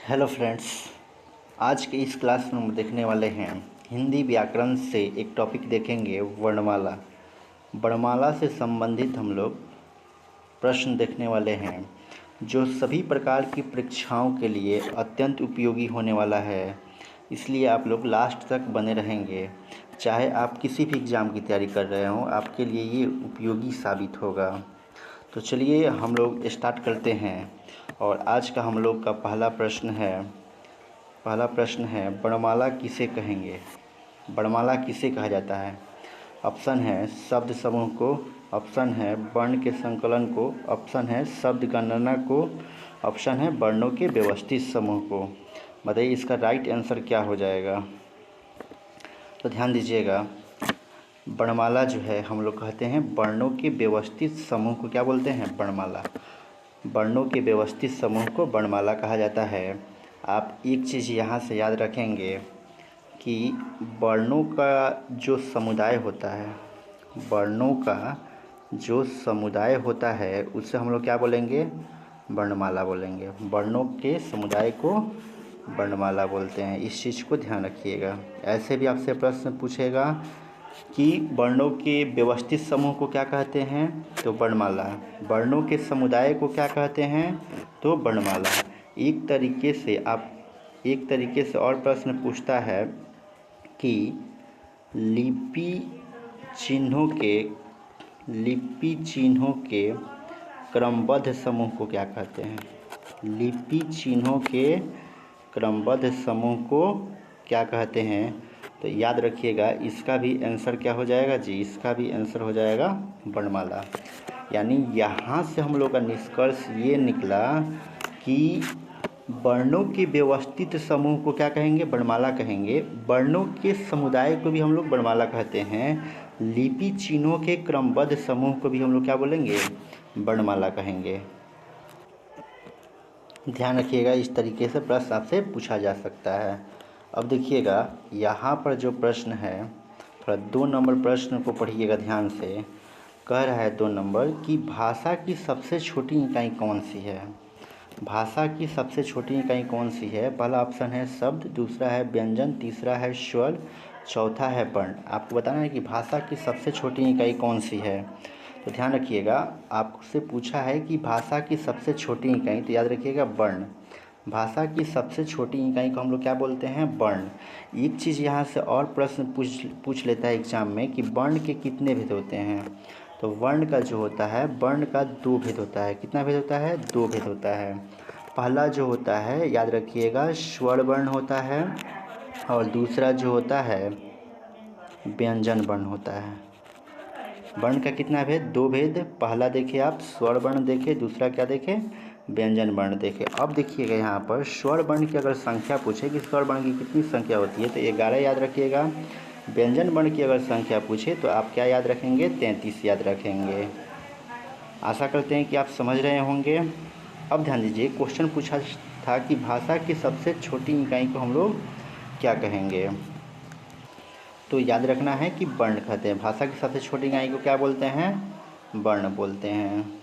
Hello friends, आज के इस क्लास में हम देखने वाले हैं हिंदी व्याकरण से एक टॉपिक देखेंगे वर्णमाला। वर्णमाला से संबंधित हम लोग प्रश्न देखने वाले हैं जो सभी प्रकार की परीक्षाओं के लिए अत्यंत उपयोगी होने वाला है। इसलिए आप लोग लास्ट तक बने रहेंगे। चाहे आप किसी भी एग्ज़ाम की तैयारी कर रहे हों, आपके लिए ये उपयोगी साबित होगा। तो चलिए हम लोग स्टार्ट करते हैं। और आज का हम लोग का पहला प्रश्न है वर्णमाला किसे कहेंगे। वर्णमाला किसे कहा जाता है? ऑप्शन है शब्द समूह को, ऑप्शन है वर्ण के संकलन को, ऑप्शन है शब्द गणना को, ऑप्शन है वर्णों के व्यवस्थित समूह को। बताइए इसका राइट आंसर क्या हो जाएगा। तो ध्यान दीजिएगा, वर्णमाला जो है हम लोग कहते हैं वर्णों के व्यवस्थित समूह को क्या बोलते हैं? वर्णमाला। वर्णों के व्यवस्थित समूह को वर्णमाला कहा जाता है। आप एक चीज़ यहाँ से याद रखेंगे कि वर्णों का जो समुदाय होता है, वर्णों का जो समुदाय होता है उससे हम लोग क्या बोलेंगे? वर्णमाला बोलेंगे। वर्णों के समुदाय को वर्णमाला बोलते हैं। इस चीज़ को ध्यान रखिएगा। ऐसे भी आपसे प्रश्न पूछेगा कि वर्णों के व्यवस्थित समूह को क्या कहते हैं? तो वर्णमाला। वर्णों के समुदाय को क्या कहते हैं? तो वर्णमाला। एक तरीके से और प्रश्न पूछता है कि लिपि चिन्हों के क्रमबद्ध समूह को क्या कहते हैं? लिपि चिन्हों के क्रमबद्ध समूह को क्या कहते हैं? तो याद रखिएगा, इसका भी आंसर क्या हो जाएगा जी? इसका भी आंसर हो जाएगा वर्णमाला। यानी यहाँ से हम लोग का निष्कर्ष ये निकला कि वर्णों के व्यवस्थित समूह को क्या कहेंगे? वर्णमाला कहेंगे। वर्णों के समुदाय को भी हम लोग वर्णमाला कहते हैं। लिपि चिन्हों के क्रमबद्ध समूह को भी हम लोग क्या बोलेंगे? वर्णमाला कहेंगे। ध्यान रखिएगा, इस तरीके से प्रश्न आपसे पूछा जा सकता है। अब देखिएगा यहाँ पर जो प्रश्न है, थोड़ा 2 नंबर प्रश्न को पढ़िएगा ध्यान से। कह रहा है 2 नंबर कि भाषा की सबसे छोटी इकाई कौन सी है? भाषा की सबसे छोटी इकाई कौन सी है? पहला ऑप्शन है शब्द, दूसरा है व्यंजन, तीसरा है स्वर, चौथा है वर्ण। आपको बताना है कि भाषा की सबसे छोटी इकाई कौन सी है। तो ध्यान रखिएगा, आपसे पूछा है कि भाषा की सबसे छोटी इकाई, तो याद रखिएगा वर्ण। भाषा की सबसे छोटी इकाई को हम लोग क्या बोलते हैं? वर्ण। एक चीज़ यहाँ से और प्रश्न पूछ लेता है एग्जाम में कि वर्ण के कितने भेद होते हैं। तो वर्ण का जो होता है, वर्ण का 2 भेद होता है। कितना भेद होता है? 2 भेद होता है। पहला जो होता है याद रखिएगा स्वर वर्ण होता है, और दूसरा जो होता है व्यंजन वर्ण होता है। वर्ण का कितना भेद? 2 भेद। पहला देखिए आप स्वर वर्ण देखे, दूसरा क्या देखे? व्यंजन वर्ण देखे। अब देखिएगा यहाँ पर स्वर वर्ण की अगर संख्या पूछे कि स्वर वर्ण की कितनी संख्या होती है, तो 11 याद रखिएगा। व्यंजन वर्ण की अगर संख्या पूछे तो आप क्या याद रखेंगे? 33 याद रखेंगे। आशा करते हैं कि आप समझ रहे होंगे। अब ध्यान दीजिए, क्वेश्चन पूछा था कि भाषा की सबसे छोटी इकाई को हम लोग क्या कहेंगे? तो याद रखना है कि वर्ण कहते हैं। भाषा की सबसे छोटी इकाई को क्या बोलते हैं? वर्ण बोलते हैं।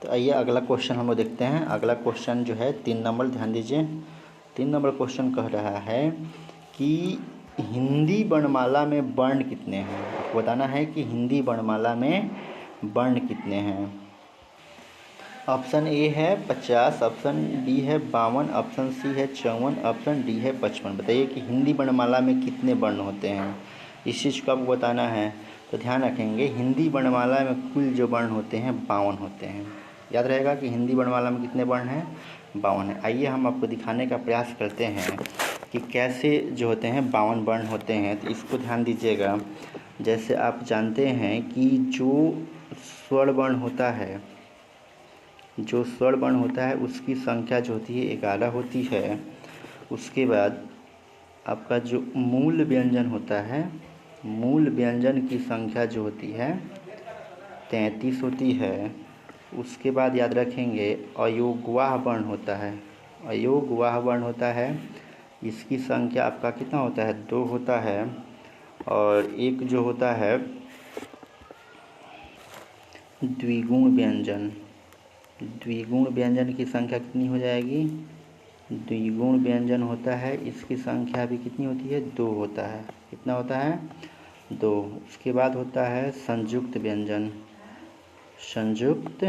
तो आइए अगला क्वेश्चन हम लोग देखते हैं। अगला क्वेश्चन जो है 3 नंबर, ध्यान दीजिए। 3 नंबर क्वेश्चन कह रहा है कि हिंदी वर्णमाला में वर्ण कितने हैं? आपको बताना है कि हिंदी वर्णमाला में वर्ण कितने हैं। ऑप्शन ए है 50, ऑप्शन बी है 52, ऑप्शन सी है 54, ऑप्शन डी है 55। बताइए कि हिंदी वर्णमाला में कितने वर्ण होते हैं। इस चीज़ को आपको बताना है। तो ध्यान रखेंगे, हिंदी वर्णमाला में कुल जो वर्ण होते हैं 52 होते हैं। याद रहेगा कि हिंदी वर्णमाला में कितने वर्ण हैं? 52 है। आइए हम आपको दिखाने का प्रयास करते हैं कि कैसे जो होते हैं 52 वर्ण होते हैं। तो इसको ध्यान दीजिएगा। जैसे आप जानते हैं कि जो स्वर वर्ण होता है, जो स्वर वर्ण होता है उसकी संख्या जो होती है 11 होती है। उसके बाद आपका जो मूल व्यंजन होता है, मूल व्यंजन की संख्या जो होती है 33 होती है। उसके बाद याद रखेंगे अयोगवाह वर्ण होता है, अयोगवाह वर्ण होता है। इसकी संख्या आपका कितना होता है? 2 होता है। और एक जो होता है द्विगुण व्यंजन, द्विगुण व्यंजन की संख्या कितनी हो जाएगी, द्विगुण व्यंजन होता है इसकी संख्या भी कितनी होती है, 2 होता है। कितना होता है, 2। उसके बाद होता है संयुक्त व्यंजन, संयुक्त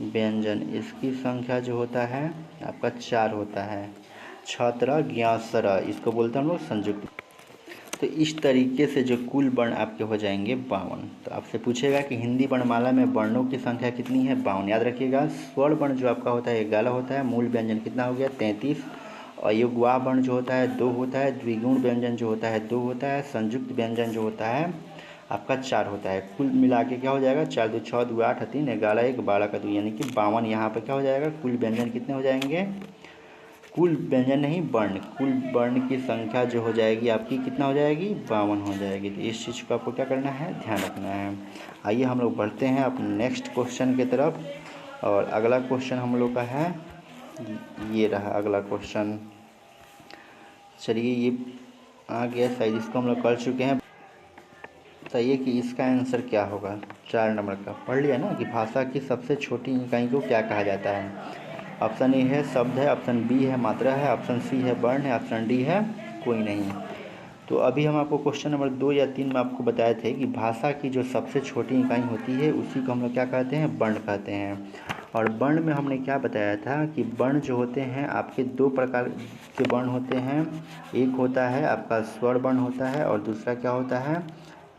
व्यंजन इसकी संख्या जो होता है आपका 4 होता है। छत्र ज्ञासर इसको बोलते हैं हम लोग संयुक्त। तो इस तरीके से जो कुल वर्ण आपके हो जाएंगे 52। तो आपसे पूछेगा कि हिंदी वर्णमाला में वर्णों की संख्या कितनी है, 52। याद रखिएगा स्वर वर्ण जो आपका होता है 11 होता है, मूल व्यंजन कितना हो गया 33, अयुग्वा वर्ण जो होता है 2 होता है, द्विगुण व्यंजन जो होता है 2 होता है, संयुक्त व्यंजन जो होता है आपका 4 होता है। कुल मिला के क्या हो जाएगा, 4 2 6 2 8 3 11 1 12 का 2 यानी कि 52 यहाँ पर क्या हो जाएगा, कुल व्यंजन कितने हो जाएंगे, कुल व्यंजन नहीं वर्ण, कुल वर्ण की संख्या जो हो जाएगी आपकी कितना हो जाएगी, 52 हो जाएगी। तो इस चीज़ को आपको क्या करना है, ध्यान रखना है। आइए हम लोग बढ़ते हैं अपने नेक्स्ट क्वेश्चन की तरफ। और अगला क्वेश्चन हम लोग का है, ये रहा अगला क्वेश्चन। चलिए ये आ गया शायद, इसको हम लोग कर चुके हैं। बताइए कि इसका आंसर क्या होगा। 4 नंबर का पढ़ लिया ना कि भाषा की सबसे छोटी इकाई को क्या कहा जाता है। ऑप्शन ए है शब्द है, ऑप्शन बी है मात्रा है, ऑप्शन सी है वर्ण है, ऑप्शन डी है कोई नहीं। तो अभी हम आपको क्वेश्चन नंबर 2 या 3 में आपको बताए थे कि भाषा की जो सबसे छोटी इकाई होती है उसी को हम लोग क्या कहते हैं, वर्ण कहते हैं। और वर्ण में हमने क्या बताया था कि वर्ण जो होते हैं आपके 2 प्रकार के वर्ण होते हैं। एक होता है आपका स्वर वर्ण होता है और दूसरा क्या होता है,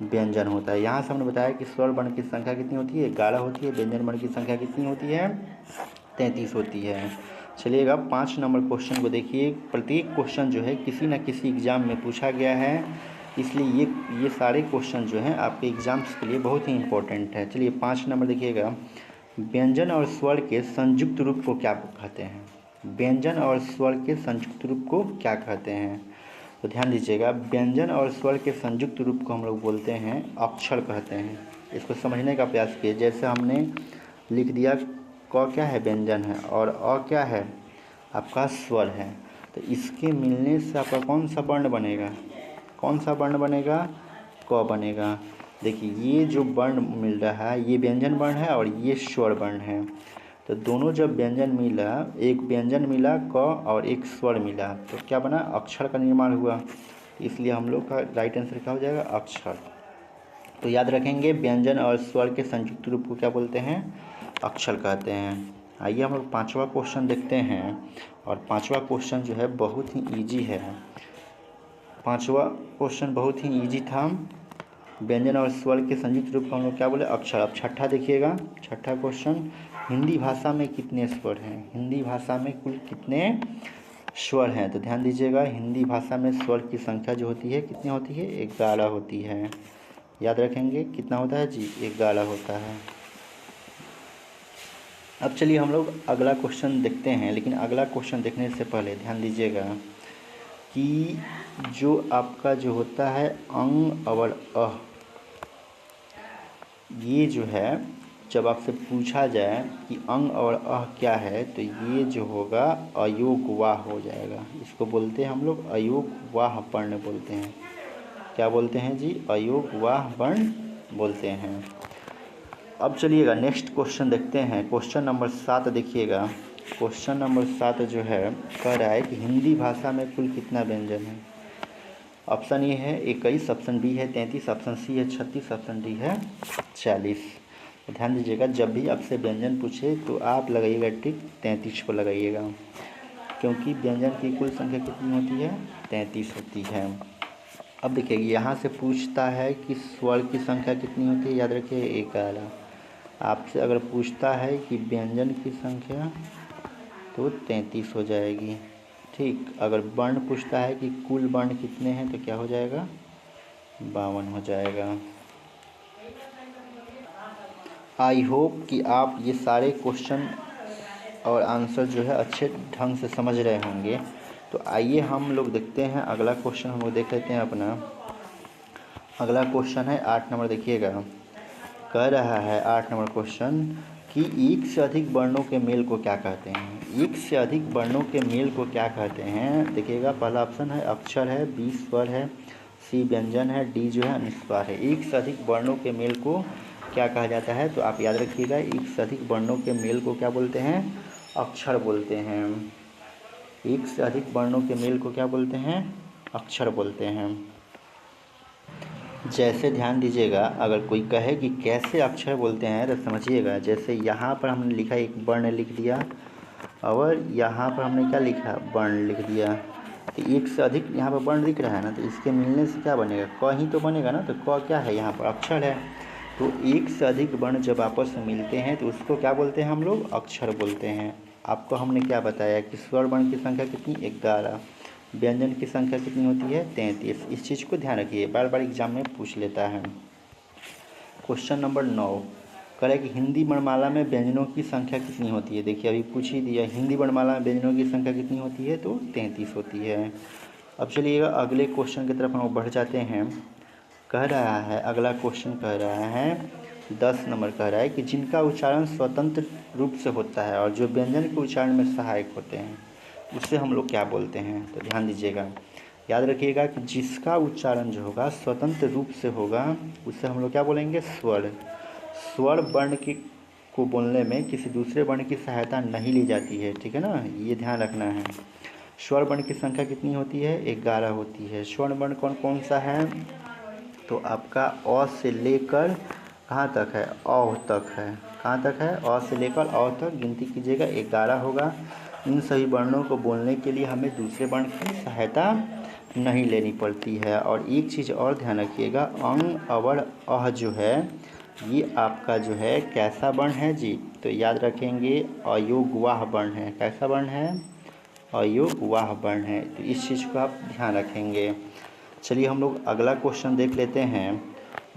व्यंजन होता है। यहाँ से हमने बताया कि स्वर वर्ण की संख्या कितनी होती है, 11 होती है। व्यंजन वर्ण की संख्या कितनी होती है, 33 होती है। चलिएगा 5 नंबर क्वेश्चन को देखिए। प्रत्येक क्वेश्चन जो है किसी न किसी एग्ज़ाम में पूछा गया है, इसलिए ये सारे क्वेश्चन जो हैं आपके एग्ज़ाम्स के लिए बहुत ही इंपॉर्टेंट है। चलिए 5 नंबर देखिएगा, व्यंजन और स्वर के संयुक्त रूप को क्या कहते हैं, व्यंजन और स्वर के संयुक्त रूप को क्या कहते हैं। तो ध्यान दीजिएगा, व्यंजन और स्वर के संयुक्त रूप को हम लोग बोलते हैं अक्षर कहते हैं। इसको समझने का प्रयास कीजिए। जैसे हमने लिख दिया क क्या है, व्यंजन है, और अ क्या है आपका स्वर है। तो इसके मिलने से आपका कौन सा वर्ण बनेगा, कौन सा वर्ण बनेगा, क बनेगा। देखिए ये जो वर्ण मिल रहा है ये व्यंजन वर्ण है और ये स्वर वर्ण है। तो दोनों जब व्यंजन मिला, एक व्यंजन मिला क और एक स्वर मिला, तो क्या बना, अक्षर का निर्माण हुआ। इसलिए हम लोग का राइट आंसर क्या हो जाएगा, अक्षर। तो याद रखेंगे व्यंजन और स्वर के संयुक्त रूप को क्या बोलते हैं, अक्षर कहते हैं। आइए हम लोग 5वां क्वेश्चन देखते हैं। और 5वां क्वेश्चन जो है बहुत ही ईजी है। 5वां क्वेश्चन बहुत ही ईजी था। व्यंजन और स्वर के संयुक्त रूप को हम लोग क्या बोले, अक्षर। अब छठा देखिएगा, छठा क्वेश्चन, हिंदी भाषा में कितने स्वर हैं, हिंदी भाषा में कुल कितने स्वर हैं। तो ध्यान दीजिएगा, हिंदी भाषा में स्वर की संख्या जो होती है कितनी होती है, 11 होती है। याद रखेंगे कितना होता है जी, 11 होता है। अब चलिए हम लोग अगला क्वेश्चन देखते हैं। लेकिन अगला क्वेश्चन देखने से पहले ध्यान दीजिएगा कि जो आपका जो होता है अंग और अ, ये जो है जब आपसे पूछा जाए कि अंग और अह क्या है, तो ये जो होगा अयोग वाह हो जाएगा। इसको बोलते हैं हम लोग अयोग वाह वर्ण बोलते हैं। क्या बोलते हैं जी, अयोग वाह वर्ण बोलते हैं। अब चलिएगा नेक्स्ट क्वेश्चन देखते हैं। क्वेश्चन नंबर 7 देखिएगा। क्वेश्चन नंबर 7 जो है कह रहा है कि हिंदी भाषा में कुल कितना व्यंजन है। ऑप्शन ए है 21, ऑप्शन बी है 33, ऑप्शन सी है 36, ऑप्शन डी है 40। तो ध्यान दीजिएगा, जब भी आपसे व्यंजन पूछे तो आप लगाइएगा टिक 33 को लगाइएगा, क्योंकि व्यंजन की कुल संख्या कितनी होती है, 33 होती है। अब देखिए यहाँ से पूछता है कि स्वर की संख्या कितनी होती है, याद रखिए 11। आपसे अगर पूछता है कि व्यंजन की संख्या तो 33 हो जाएगी। ठीक, अगर वर्ण पूछता है कि कुल वर्ण कितने हैं तो क्या हो जाएगा, 52 हो जाएगा। आई होप कि आप ये सारे क्वेश्चन और आंसर जो है अच्छे ढंग से समझ रहे होंगे। तो आइए हम लोग देखते हैं अगला क्वेश्चन, हम लोग देख लेते हैं अपना। अगला क्वेश्चन है 8 नंबर देखिएगा। कह रहा है 8 नंबर क्वेश्चन कि एक से अधिक वर्णों के मेल को क्या कहते हैं। एक से अधिक वर्णों के मेल को क्या कहते हैं, देखिएगा पहला ऑप्शन है अक्षर है, बी स्वर है, सी व्यंजन है, डी जो है अनुस्वार है। एक से अधिक वर्णों के मेल को क्या कहा जाता है? तो आप याद रखिएगा, एक से अधिक वर्णों के मेल को क्या बोलते हैं? अक्षर बोलते हैं। एक से अधिक वर्णों के मेल को क्या बोलते हैं? अक्षर बोलते हैं। जैसे ध्यान दीजिएगा, अगर कोई कहे कि कैसे अक्षर बोलते हैं तो समझिएगा, जैसे यहाँ पर हमने लिखा एक वर्ण लिख दिया और यहाँ पर हमने क्या लिखा? वर्ण लिख दिया। तो एक से अधिक यहाँ पर वर्ण दिख रहा है ना, तो इसके मिलने से क्या बनेगा? क ही तो बनेगा ना। तो क क्या है? यहाँ पर अक्षर है। तो एक से अधिक वर्ण जब आपस में मिलते हैं तो उसको क्या बोलते हैं हम लोग? अक्षर बोलते हैं। आपको हमने क्या बताया कि स्वर वर्ण की संख्या कितनी? 11। व्यंजन की संख्या कितनी होती है? 33। इस चीज़ को ध्यान रखिए, बार बार एग्जाम में पूछ लेता है। क्वेश्चन नंबर 9 कह रहा है कि हिंदी वर्णमाला में व्यंजनों की संख्या कितनी होती है? देखिए अभी पूछ ही दिया, हिंदी वर्णमाला में व्यंजनों की संख्या कितनी होती है? तो 33 होती है। अब चलिएगा अगले क्वेश्चन की तरफ हम बढ़ जाते हैं। कह रहा है, अगला क्वेश्चन कह रहा है 10 नंबर कह रहा है कि जिनका उच्चारण स्वतंत्र रूप से होता है और जो व्यंजन के उच्चारण में सहायक होते हैं उससे हम लोग क्या बोलते हैं? तो ध्यान दीजिएगा, याद रखिएगा कि जिसका उच्चारण जो होगा स्वतंत्र रूप से होगा उससे हम लोग क्या बोलेंगे? स्वर। स्वर वर्ण की को बोलने में किसी दूसरे वर्ण की सहायता नहीं ली जाती है, ठीक है ना, ये ध्यान रखना है। स्वर वर्ण की संख्या कितनी होती है? 11 होती है। स्वर वर्ण कौन कौन सा है? तो आपका अ से लेकर कहाँ तक है? औ तक है। कहाँ तक है? अ से लेकर औ तक गिनती कीजिएगा, 11 होगा। इन सभी वर्णों को बोलने के लिए हमें दूसरे वर्ण की सहायता नहीं लेनी पड़ती है। और एक चीज़ और ध्यान रखिएगा, अंग अवर अह जो है ये आपका जो है कैसा वर्ण है जी? तो याद रखेंगे अयोग वाह वर्ण है। कैसा वर्ण है? अयोग वाह वर्ण है। तो इस चीज़ को आप ध्यान रखेंगे। चलिए हम लोग अगला क्वेश्चन देख लेते हैं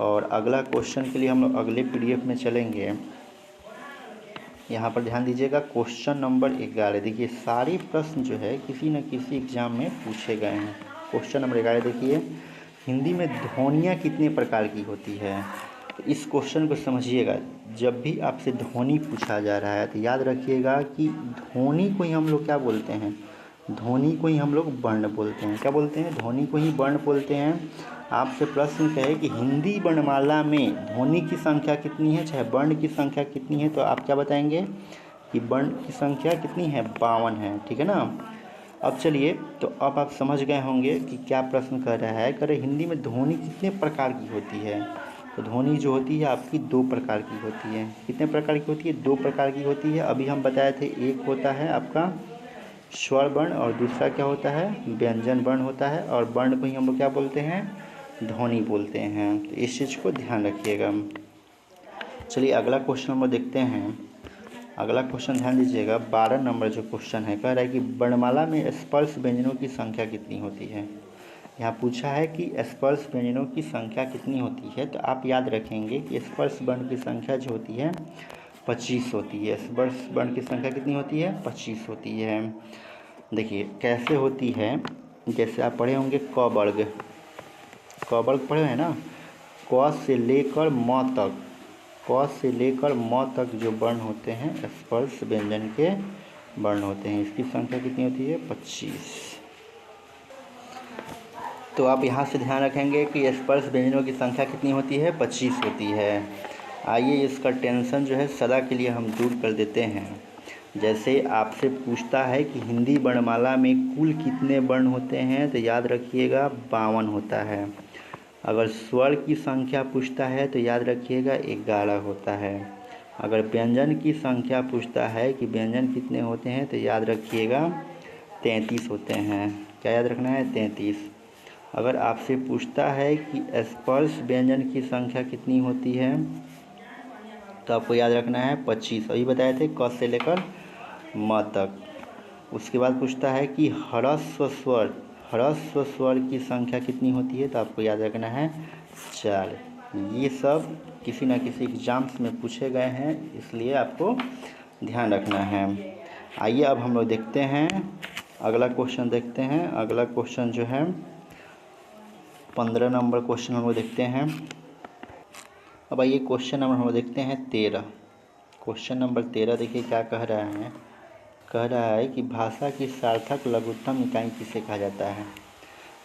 और अगला क्वेश्चन के लिए हम लोग अगले पीडीएफ में चलेंगे। यहाँ पर ध्यान दीजिएगा, क्वेश्चन नंबर 11। देखिए सारे प्रश्न जो है किसी न किसी एग्जाम में पूछे गए हैं। क्वेश्चन नंबर 11 देखिए, हिंदी में ध्वनियाँ कितने प्रकार की होती है? तो इस क्वेश्चन को समझिएगा, जब भी आपसे ध्वनि पूछा जा रहा है तो याद रखिएगा कि ध्वनि को ही हम लोग क्या बोलते हैं? ध्वनि को ही हम लोग वर्ण बोलते हैं। क्या बोलते हैं? ध्वनि को ही वर्ण बोलते हैं। आपसे प्रश्न कहे कि हिंदी वर्णमाला में ध्वनि की संख्या कितनी है, चाहे वर्ण की संख्या कितनी है, तो आप क्या बताएंगे कि वर्ण की संख्या कितनी है? 52 है, ठीक है ना। अब चलिए, तो अब आप समझ गए होंगे कि क्या प्रश्न कर रहा है। कह रहे हिंदी में ध्वनि कितने प्रकार की होती है? तो ध्वनि जो होती है आपकी 2 प्रकार की होती है। कितने प्रकार की होती है? 2 प्रकार की होती है। अभी हम बताए थे, एक होता है आपका स्वर वर्ण और दूसरा क्या होता है? व्यंजन वर्ण होता है। और वर्ण को ही हम लोग क्या बोलते हैं? ध्वनि बोलते हैं। तो इस चीज़ को ध्यान रखिएगा। चलिए अगला क्वेश्चन नंबर देखते हैं। अगला क्वेश्चन ध्यान दीजिएगा, 12 नंबर जो क्वेश्चन है, कह रहा है कि वर्णमाला में स्पर्श व्यंजनों की संख्या कितनी होती है? यहाँ पूछा है कि स्पर्श व्यंजनों की संख्या कितनी होती है। तो आप याद रखेंगे कि स्पर्श वर्ण की संख्या जो होती है 25 होती है। स्पर्श वर्ण की संख्या कितनी होती है? 25 होती है। देखिए कैसे होती है, जैसे आप पढ़े होंगे क वर्ग। क वर्ग पढ़े हैं ना। क से लेकर म तक, क से लेकर म तक जो वर्ण होते हैं स्पर्श व्यंजन के वर्ण होते हैं। इसकी संख्या कितनी होती है? 25। तो आप यहाँ से ध्यान रखेंगे कि स्पर्श व्यंजनों की संख्या कितनी होती है? 25 होती है। आइए इसका टेंशन जो है सदा के लिए हम दूर कर देते हैं। जैसे आपसे पूछता है कि हिंदी वर्णमाला में कुल कितने वर्ण होते हैं, तो याद रखिएगा 52 होता है। अगर स्वर की संख्या पूछता है तो याद रखिएगा 11 होता है। अगर व्यंजन की संख्या पूछता है कि व्यंजन कितने होते हैं, तो याद रखिएगा 33 होते हैं। क्या याद रखना है? 33। अगर आपसे पूछता है कि स्पर्श व्यंजन की संख्या कितनी होती है, तो आपको याद रखना है 25। अभी बताए थे क से लेकर म तक। उसके बाद पूछता है कि ह्रस्व स्वर की संख्या कितनी होती है, तो आपको याद रखना है 4। ये सब किसी न किसी एग्जाम्स में पूछे गए हैं, इसलिए आपको ध्यान रखना है। आइए अब हम लोग देखते हैं अगला क्वेश्चन देखते हैं। अगला क्वेश्चन जो है 15 नंबर क्वेश्चन हम लोग देखते हैं। अब आइए क्वेश्चन नंबर हम लोग देखते हैं 13। क्वेश्चन नंबर 13 देखिए क्या कह रहा है। कह रहा है कि भाषा की सार्थक लघुत्तम इकाई किसे कहा जाता है?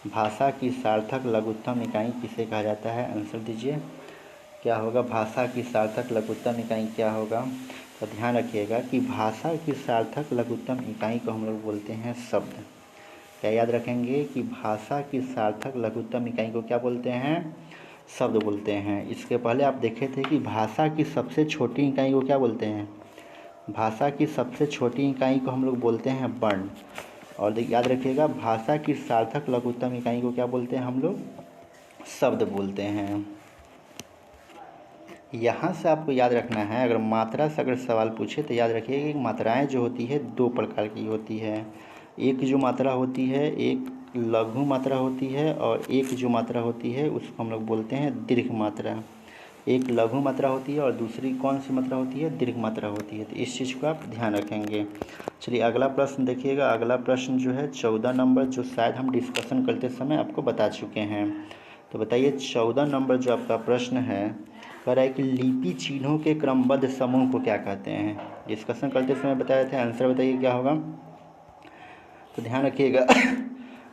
भाषा की सार्थक लघुत्तम इकाई किसे कहा जाता है? आंसर दीजिए। क्या होगा, भाषा की सार्थक लघुत्तम इकाई क्या होगा। तो ध्यान रखिएगा कि भाषा की सार्थक लघुत्तम इकाई को हम लोग बोलते हैं शब्द। क्या याद रखेंगे कि भाषा की सार्थक लघुत्तम इकाई को क्या बोलते हैं, शब्द बोलते हैं। इसके पहले आप देखे थे कि भाषा की सबसे छोटी इकाई को क्या बोलते हैं, भाषा की सबसे छोटी इकाई को हम लोग बोलते हैं वर्ण। और याद रखिएगा भाषा की सार्थक लघुत्तम इकाई को क्या बोलते हैं हम लोग, शब्द बोलते हैं। यहाँ से आपको याद रखना है, अगर मात्रा से अगर सवाल पूछे तो याद रखिएगा कि मात्राएं जो होती है दो प्रकार की होती है। एक जो मात्रा होती है, एक लघु मात्रा होती है, और एक जो मात्रा होती है उसको हम लोग बोलते हैं दीर्घ मात्रा। एक लघु मात्रा होती है और दूसरी कौन सी मात्रा होती है, दीर्घ मात्रा होती है। तो इस चीज़ को आप ध्यान रखेंगे। चलिए अगला प्रश्न देखिएगा। अगला प्रश्न जो है 14 नंबर, जो शायद हम डिस्कशन करते समय आपको बता चुके हैं। तो बताइए 14 नंबर जो आपका प्रश्न है, कह रहा है कि लिपि चिन्हों के क्रमबद्ध समूह को क्या कहते हैं। डिस्कशन करते समय बताए थे, आंसर बताइए क्या होगा। तो ध्यान रखिएगा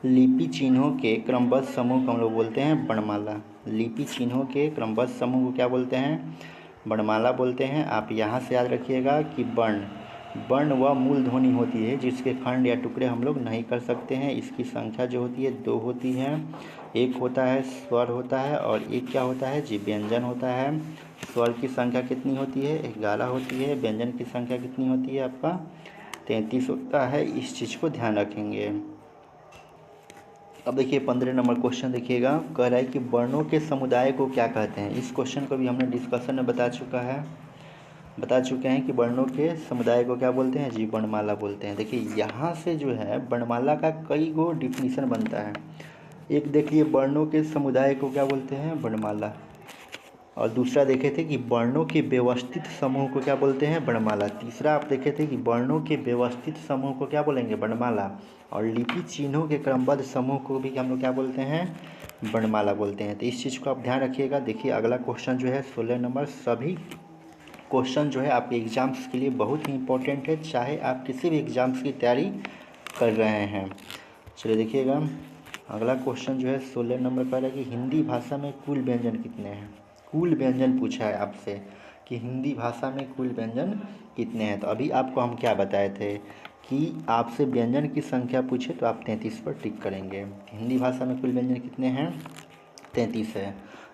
लिपि चिन्हों के क्रमबद्ध समूह को हम लोग बोलते हैं वर्णमाला। लिपि चिन्हों के क्रमबद्ध समूह को क्या बोलते हैं, वर्णमाला बोलते हैं। आप यहाँ से याद रखिएगा कि वर्ण वह मूल ध्वनि होती है जिसके खंड या टुकड़े हम लोग नहीं कर सकते हैं। इसकी संख्या जो होती है दो होती है। एक होता है स्वर होता है और एक क्या होता है जी, व्यंजन होता है। स्वर की संख्या कितनी होती है, 11 होती है। व्यंजन की संख्या कितनी होती है आपका, 33 होता है। इस चीज़ को ध्यान रखेंगे। अब देखिए 15 नंबर क्वेश्चन देखिएगा, कह रहा है कि वर्णों के समुदाय को क्या कहते हैं। इस क्वेश्चन को भी हमने डिस्कशन में बता चुके हैं कि वर्णों के समुदाय को क्या बोलते हैं जी, वर्णमाला बोलते हैं। देखिए यहाँ से जो है वर्णमाला का कई गो डिफिनीशन बनता है। एक देखिए वर्णों के समुदाय को क्या बोलते हैं, वर्णमाला। और दूसरा देखे थे कि वर्णों के व्यवस्थित समूह को क्या बोलते हैं, वर्णमाला। तीसरा आप देखे थे कि वर्णों के व्यवस्थित समूह को क्या बोलेंगे, वर्णमाला। और लिपि चिन्हों के क्रमबद्ध समूह को भी हम लोग क्या बोलते हैं, वर्णमाला बोलते हैं। तो इस चीज़ को आप ध्यान रखिएगा। देखिए अगला क्वेश्चन जो है 16 नंबर, सभी क्वेश्चन जो है आपके एग्ज़ाम्स के लिए बहुत ही इंपॉर्टेंट है, चाहे आप किसी भी एग्ज़ाम्स की तैयारी कर रहे हैं। चलिए देखिएगा अगला क्वेश्चन जो है 16 नंबर का है कि हिंदी भाषा में कुल व्यंजन कितने हैं। कुल व्यंजन पूछा है आपसे कि हिंदी भाषा में कुल व्यंजन कितने हैं। तो अभी आपको हम क्या बताए थे कि आपसे व्यंजन की संख्या पूछे तो आप 33 पर टिक करेंगे। हिंदी भाषा में कुल व्यंजन कितने हैं, 33 है।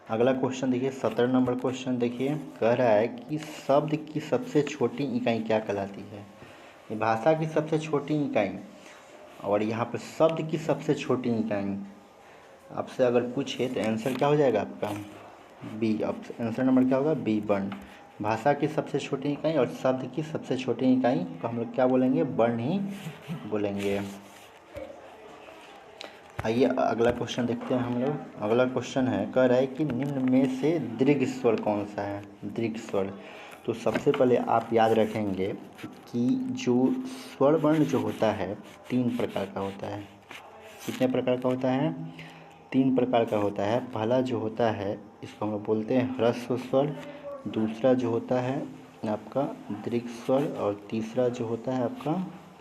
अगला क्वेश्चन देखिए 17 नंबर क्वेश्चन देखिए, कह रहा है कि शब्द की सबसे छोटी इकाई क्या कहलाती है। ये भाषा की सबसे छोटी इकाई और यहाँ पर शब्द की सबसे छोटी इकाई आपसे अगर पूछे तो आंसर क्या हो जाएगा आपका, बी। आंसर नंबर क्या होगा, बी, वर्ण। भाषा की सबसे छोटी इकाई और शब्द की सबसे छोटी इकाई को हम लोग क्या बोलेंगे, वर्ण ही बोलेंगे। आइए अगला क्वेश्चन देखते हैं हम लोग। अगला क्वेश्चन है, कह रहा है कि निम्न में से दीर्घ स्वर कौन सा है, दीर्घ स्वर। तो सबसे पहले आप याद रखेंगे कि जो स्वर वर्ण जो होता है 3 प्रकार का होता है। कितने प्रकार का होता है, 3 प्रकार का होता है। पहला जो होता है इसको हम लोग बोलते हैं ह्रस्व स्वर, दूसरा जो होता है आपका दीर्घ स्वर, और तीसरा जो होता है आपका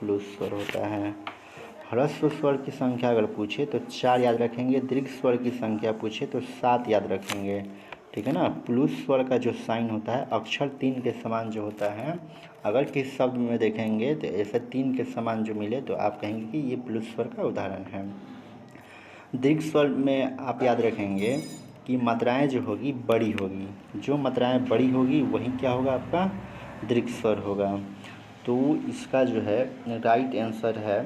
प्लुत स्वर होता है। ह्रस्व स्वर की संख्या अगर पूछे तो 4 याद रखेंगे, दीर्घ स्वर की संख्या पूछे तो 7 याद रखेंगे, ठीक है ना। प्लुत स्वर का जो साइन होता है अक्षर 3 के समान जो होता है, अगर किस शब्द में देखेंगे तो ऐसे 3 के समान जो मिले तो आप कहेंगे कि ये प्लुत स्वर का उदाहरण है। दीर्घ स्वर में आप याद रखेंगे कि मात्राएं जो होगी बड़ी होगी, जो मात्राएं बड़ी होगी वही क्या होगा आपका दीर्घ स्वर होगा। तो इसका जो है राइट आंसर है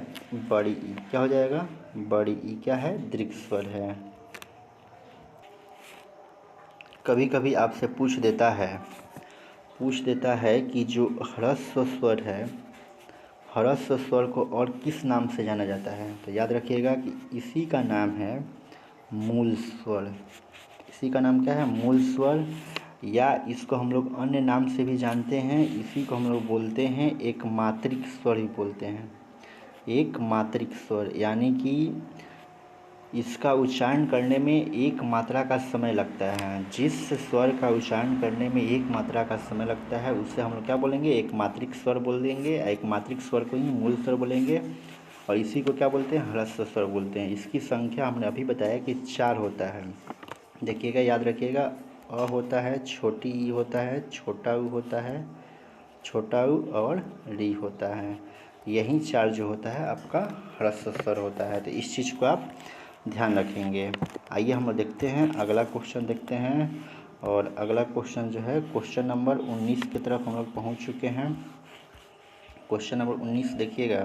बड़ी ई। क्या हो जाएगा, बड़ी ई क्या है, दीर्घ स्वर है। कभी कभी आपसे पूछ देता है कि जो ह्रस्व स्वर है, ह्रस्व स्वर को और किस नाम से जाना जाता है। तो याद रखिएगा कि इसी का नाम है मूल स्वर। इसी का नाम क्या है, मूल स्वर, या इसको हम लोग अन्य नाम से भी जानते हैं। इसी को हम लोग बोलते हैं एक मात्रिक स्वर ही बोलते हैं, एक मात्रिक स्वर। यानी कि इसका उच्चारण करने में एक मात्रा का समय लगता है। जिस स्वर का उच्चारण करने में एक मात्रा का समय लगता है उसे हम लोग क्या बोलेंगे, एक मात्रिक स्वर बोल देंगे। एक मात्रिक स्वर को ही मूल स्वर बोलेंगे और इसी को क्या बोलते हैं, ह्रस्व स्वर बोलते हैं। इसकी संख्या हमने अभी बताया कि 4 होता है। देखिएगा, याद रखिएगा, अ होता है, छोटी ई होता है, छोटा ऊ होता है, छोटा ऊ और री होता है। यही चार जो होता है आपका ह्रस्व स्वर होता है। तो इस चीज़ को आप ध्यान रखेंगे। आइए हम लोग देखते हैं अगला क्वेश्चन देखते हैं। और अगला क्वेश्चन जो है क्वेश्चन नंबर 19 की तरफ हम लोग पहुँच चुके हैं। क्वेश्चन नंबर 19 देखिएगा,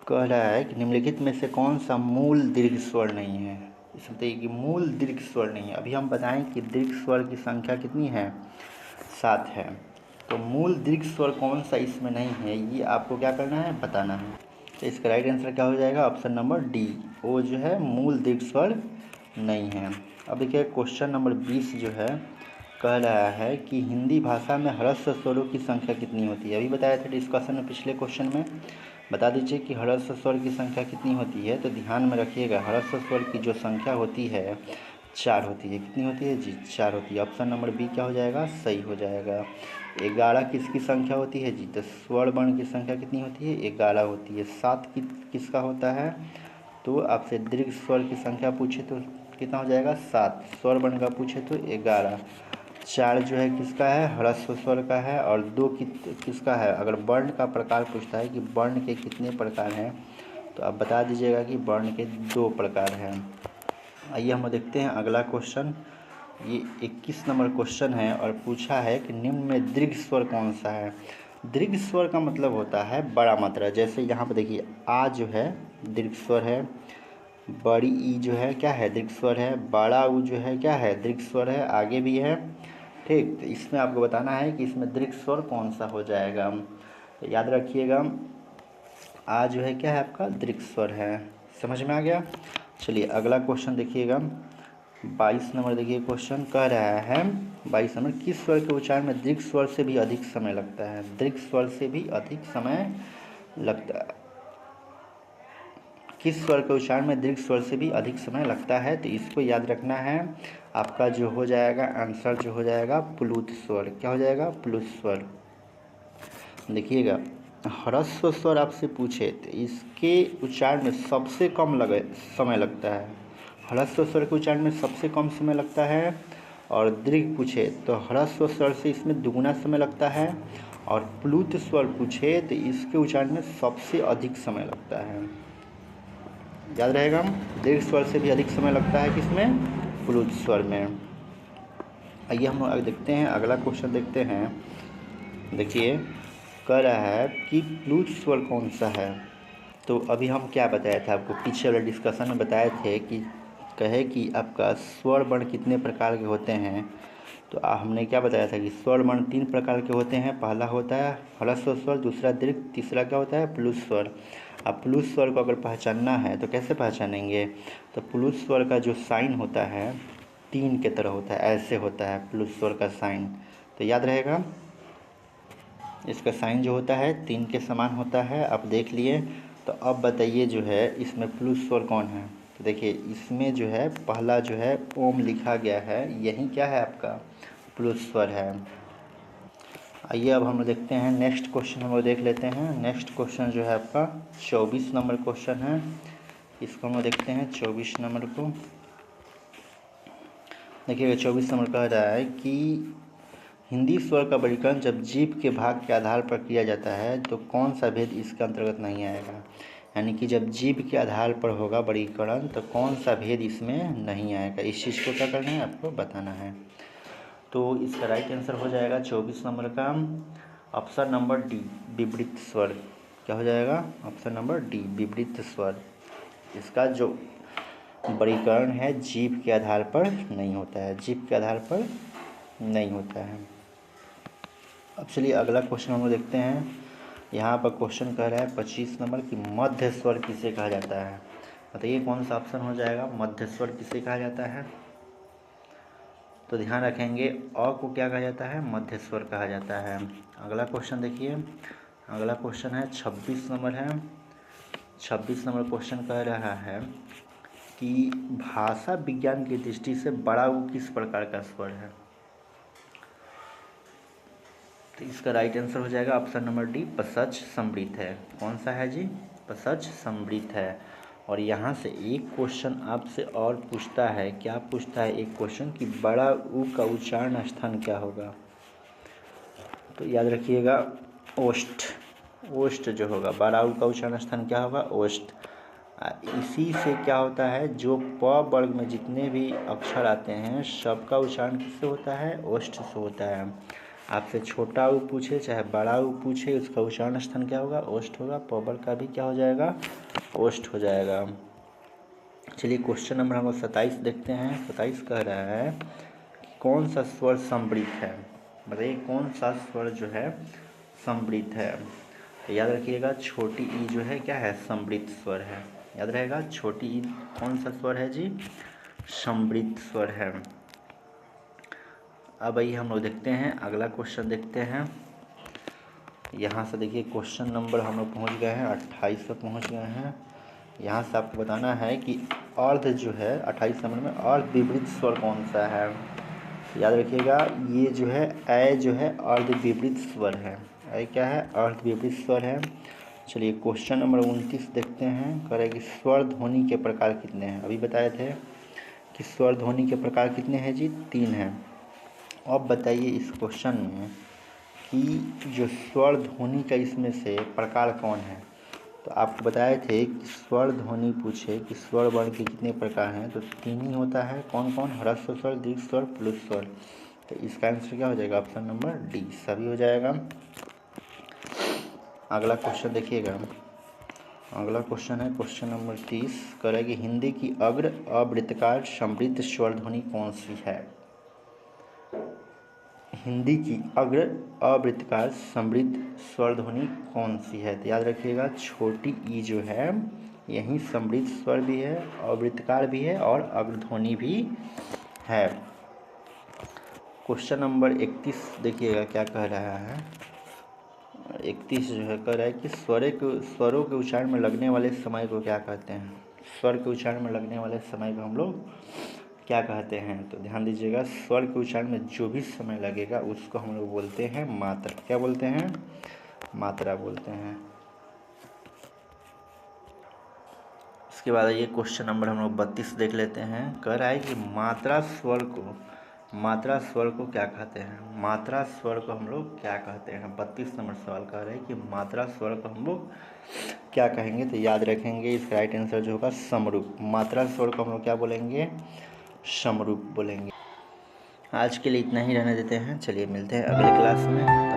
कह रहा है कि निम्नलिखित में से कौन सा मूल दीर्घ स्वर नहीं है। इसमें बताइए कि मूल दीर्घ स्वर नहीं है। अभी हम बताएं कि दीर्घ स्वर की संख्या कितनी है, 7 है। तो मूल दीर्घ स्वर कौन सा इसमें नहीं है, ये आपको क्या करना है, बताना है। तो इसका राइट आंसर क्या हो जाएगा, ऑप्शन नंबर डी, वो जो है मूल दीर्घ स्वर नहीं है। अब देखिए क्वेश्चन नंबर 20 जो है कह रहा है कि हिंदी भाषा में ह्रस्व स्वरों की संख्या कितनी होती है। अभी बताया था डिस्कशन में, पिछले क्वेश्चन में। बता दीजिए कि ह्रस्व स्वर की संख्या कितनी होती है। तो ध्यान में रखिएगा, ह्रस्व स्वर की जो संख्या होती है 4 होती है। कितनी होती है जी, 4 होती है। ऑप्शन नंबर बी क्या हो जाएगा, सही हो जाएगा। 11 किसकी संख्या होती है जी, तो स्वर वर्ण की संख्या कितनी होती है, 11 होती है। 7 किसका होता है, तो आपसे दीर्घ स्वर की संख्या पूछे तो कितना हो जाएगा, 7। स्वर वर्ण का पूछे तो 11। 4 जो है किसका है, ह्रस्व स्वर का है। और 2 किसका है। अगर वर्ण का प्रकार पूछता है कि वर्ण के कितने प्रकार हैं, तो आप बता दीजिएगा कि वर्ण के 2 प्रकार हैं। आइए हम देखते हैं अगला क्वेश्चन। ये 21 नंबर क्वेश्चन है और पूछा है कि निम्न में दीर्घ स्वर कौन सा है। दीर्घ स्वर का मतलब होता है बड़ा मात्रा। जैसे यहाँ पर देखिए आ जो है दीर्घ स्वर है, बड़ी ई जो है क्या है, दीर्घ स्वर है, बड़ा ऊ जो है क्या है, दीर्घ स्वर है, आगे भी है। ठीक, तो इसमें आपको बताना है कि इसमें दीर्घ स्वर कौन सा हो जाएगा। तो याद रखिएगा आ जो है क्या है आपका दीर्घ स्वर है। समझ में आ गया। चलिए अगला क्वेश्चन देखिएगा, 22 नंबर देखिए क्वेश्चन कह रहा है 22 नंबर, किस स्वर के उच्चारण में दीर्घ स्वर से भी अधिक समय लगता है। दीर्घ स्वर से भी अधिक समय लगता है, किस स्वर के उच्चारण में दीर्घ स्वर से भी अधिक समय लगता है। तो इसको याद रखना है। आपका जो हो जाएगा आंसर जो हो जाएगा प्लुत स्वर। क्या हो जाएगा, प्लुत स्वर। देखिएगा ह्रस्व स्वर आपसे पूछे तो इसके उच्चारण में सबसे कम समय लगता है। ह्रस्व स्वर के उच्चारण में सबसे कम समय लगता है। और दीर्घ पूछे तो ह्रस्व स्वर से इसमें दुगुना समय लगता है। और प्लुत स्वर पूछे तो इसके उच्चारण में सबसे अधिक समय लगता है। याद रहेगा, दीर्घ स्वर से भी अधिक समय लगता है किसमें, प्लुत स्वर में। आइए हम लोग देखते हैं अगला क्वेश्चन देखते हैं। देखिए कह रहा है कि प्लुत स्वर कौन सा है। तो अभी हम क्या बताया था आपको, पीछे वाले डिस्कशन में बताए थे कि कहे कि आपका स्वर वर्ण कितने प्रकार के होते हैं। तो हमने क्या बताया था कि स्वर वर्ण 3 प्रकार के होते हैं। पहला होता है ह्रस्व स्वर, दूसरा दीर्घ, तीसरा क्या होता है, प्लुत स्वर। अब प्लुत स्वर को अगर पहचानना है तो कैसे पहचानेंगे, तो प्लुत स्वर का जो साइन होता है 3 के तरह होता है, ऐसे होता है प्लुत स्वर का साइन। तो याद रहेगा इसका साइन जो होता है 3 के समान होता है। आप देख लिए। तो अब बताइए जो है इसमें प्लुत स्वर कौन है। तो देखिए इसमें जो है पहला जो है ओम लिखा गया है, यही क्या है आपका प्लुत स्वर है। आइए अब हम देखते हैं नेक्स्ट क्वेश्चन, हम लोग देख लेते हैं। नेक्स्ट क्वेश्चन जो है आपका 24 नंबर क्वेश्चन है। इसको हम लोग देखते हैं 24 नंबर को। देखिएगा 24 नंबर कह रहा है कि हिंदी स्वर का वर्गीकरण जब जीभ के भाग के आधार पर किया जाता है तो कौन सा भेद इसके अंतर्गत नहीं आएगा। यानी कि जब जीभ के आधार पर होगा वर्गीकरण तो कौन सा भेद इसमें नहीं आएगा। इस चीज़ को क्या करना है, आपको बताना है। तो इसका राइट आंसर हो जाएगा 24 नंबर का ऑप्शन नंबर डी, विपरीत स्वर। क्या हो जाएगा, ऑप्शन नंबर डी, विपरीत स्वर। इसका जो वर्गीकरण है जीभ के आधार पर नहीं होता है, जीभ के आधार पर नहीं होता है। अब चलिए अगला क्वेश्चन हम लोग देखते हैं। यहाँ पर क्वेश्चन कह रहा है 25 नंबर की मध्य स्वर किसे कहा जाता है। बताइए कौन सा ऑप्शन हो जाएगा, मध्य स्वर किसे कहा जाता है। तो ध्यान रखेंगे अ को क्या कहा जाता है, मध्य स्वर कहा जाता है। अगला क्वेश्चन देखिए, अगला क्वेश्चन है 26 नंबर है। 26 नंबर क्वेश्चन कह रहा है कि भाषा विज्ञान की दृष्टि से बड़ा ऊ किस प्रकार का स्वर है। तो इसका राइट आंसर हो जाएगा ऑप्शन नंबर डी, पसच समृद्ध है। कौन सा है जी, पसच समृद्ध है। और यहाँ से एक क्वेश्चन आपसे और पूछता है, क्या पूछता है एक क्वेश्चन कि बड़ा ऊ का उच्चारण स्थान क्या होगा। तो याद रखिएगा ओष्ठ, ओष्ठ जो होगा, बड़ा ऊ का उच्चारण स्थान क्या होगा, ओष्ठ। इसी से क्या होता है, जो प वर्ग में जितने भी अक्षर आते हैं सबका उच्चारण किससे होता है, ओष्ठ से होता है। आपसे छोटा ऊ पूछे चाहे बड़ा ऊ पूछे, उसका उच्चारण स्थान क्या होगा, ओष्ठ होगा। प वर्ग का भी क्या हो जाएगा, ओष्ठ हो जाएगा। चलिए क्वेश्चन नंबर हम 27 देखते हैं। 27 कह रहा है कि कौन सा स्वर सम्मिलित है, बताइए कौन सा स्वर जो है सम्मिलित है। तो याद रखिएगा छोटी ई जो है क्या है, सम्मिलित स्वर है। याद रहेगा छोटी ई कौन सा स्वर है जी, सम्मिलित स्वर है। अब आइए हम लोग देखते हैं अगला क्वेश्चन देखते हैं। यहाँ से देखिए क्वेश्चन नंबर हम लोग पहुँच गए हैं 28 पर पहुँच गए हैं। यहाँ से आपको बताना है कि अर्ध जो है 28 नंबर में अर्ध विपरीत स्वर कौन सा है। याद रखिएगा ये जो है ए जो है अर्ध विपरीत स्वर है। ए क्या है, अर्ध विपरीत स्वर है। चलिए क्वेश्चन नंबर 29 देखते हैं। कह रहे कि स्वर ध्वनि के प्रकार कितने हैं। अभी बताए थे कि स्वर ध्वनि के प्रकार कितने हैं जी, 3 हैं। अब बताइए इस क्वेश्चन में कि जो स्वर ध्वनि का इसमें से प्रकार कौन है। तो आपको बताए थे कि स्वर ध्वनि पूछे कि स्वर वर्ण के कितने प्रकार हैं, तो 3 ही होता है। कौन कौन, ह्रस्व स्वर, दीर्घ स्वर, प्लुत स्वर। तो इसका आंसर क्या हो जाएगा, ऑप्शन नंबर डी सभी हो जाएगा। अगला क्वेश्चन देखिएगा, अगला क्वेश्चन है क्वेश्चन नंबर 30। कह रहा है कि हिंदी की अग्र अवृत्तकार समृद्ध स्वर ध्वनि कौन सी है। हिंदी की अग्र अवृत्तकार समृद्ध स्वर ध्वनि कौन सी है। तो याद रखिएगा छोटी ई जो है यही समृद्ध स्वर भी है, अवृत्तकार भी है और अग्र ध्वनि भी है। क्वेश्चन नंबर 31 देखिएगा क्या कह रहा है। 31 जो है कह रहा है कि स्वरों के उच्चारण में लगने वाले समय को क्या कहते हैं। स्वर के उच्चारण में लगने वाले समय को हम लोग क्या कहते हैं। तो ध्यान दीजिएगा स्वर के उच्चारण में जो भी समय लगेगा उसको हम लोग बोलते हैं मात्रा। क्या बोलते हैं, मात्रा बोलते हैं। इसके बाद ये क्वेश्चन नंबर हम लोग 32 देख लेते हैं। कह रहा है कि मात्रा स्वर को क्या कहते हैं। मात्रा स्वर को हम लोग क्या कहते हैं। 32 नंबर सवाल कह रहे हैं कि मात्रा स्वर को हम लोग क्या कहेंगे। तो याद रखेंगे इसका राइट आंसर जो होगा समरूप। मात्रा स्वर को हम लोग क्या बोलेंगे, समरूप बोलेंगे। आज के लिए इतना ही रहने देते हैं। चलिए मिलते हैं अगले क्लास में।